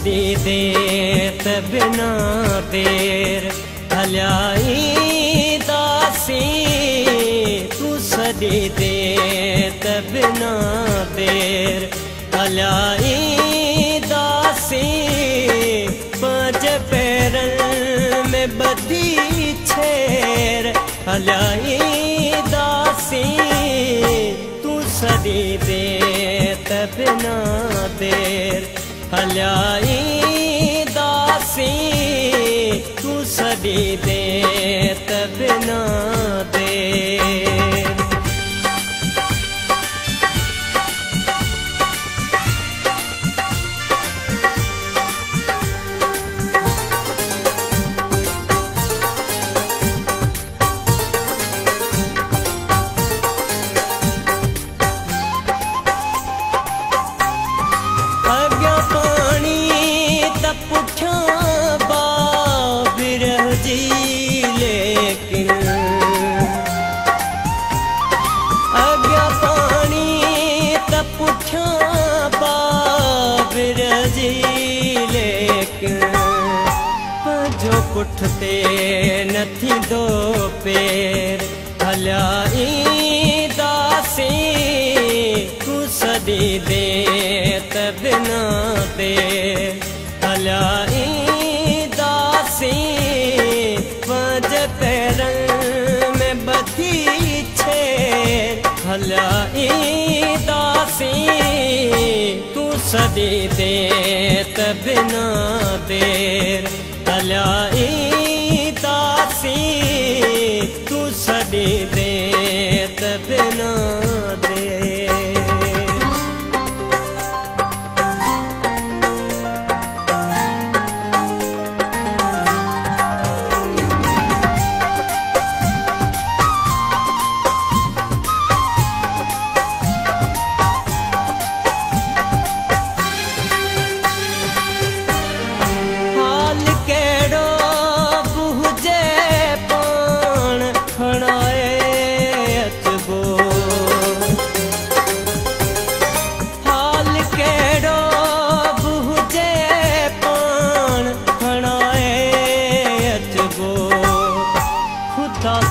सदी दे बिना देर हल्याई दासी तू सदी दे बिना देर हल्याई दासी पांच पैरन में बदी छेर हल्याई दासी तू सदी दे बिना देर हल्याई दासी तू सदी दे बिना देर। जो पुठते नथी दो पैर हल्याई दासी तू सदी दे बिना देर हल्याई दासी पांच पैरन में बदी छेर हल्याई दासी तू सदी दे बिना देर हल्याई दासी तू सदी दे बिना देर।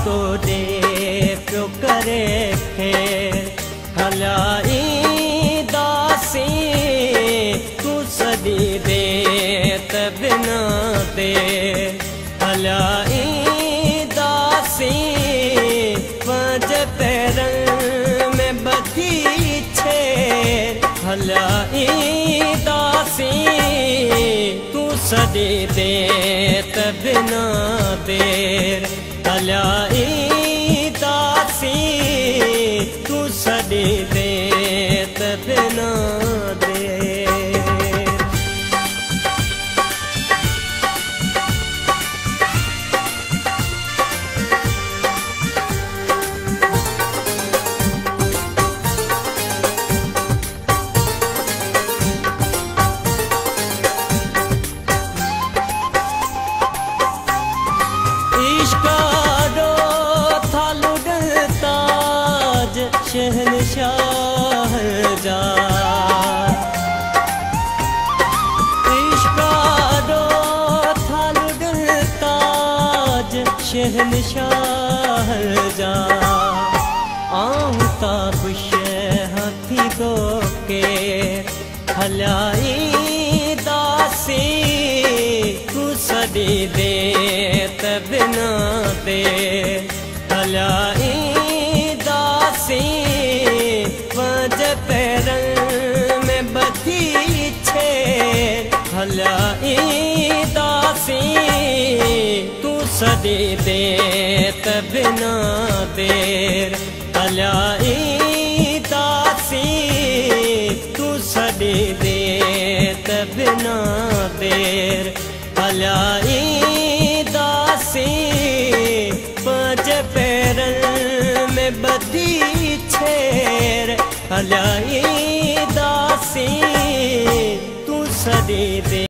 तो दे प्यो करे फेर हल्याई दासी तू सदी दे बिना देर हल्याई दासी पांच पैरन में बदी छेर हल्याई दासी तू सदी दे बिना देर हल्याई दासी तू सदी दे बिना देर। शहनशाह जा इश्कारो थालुड ताज शहनशाह जा आऊं ताब हाथी दो के हल्याई दासी तू सदी दे बिना देर हल्याई दासी पांच पैरन में बदी छेर हल्याई दासी तू सदी दे बिना देर हल्याई दासी तू सदी दे बिना देर हल्याई दासी पांच पैरन में बदी छेर हल्याई दासी तू सदी दे।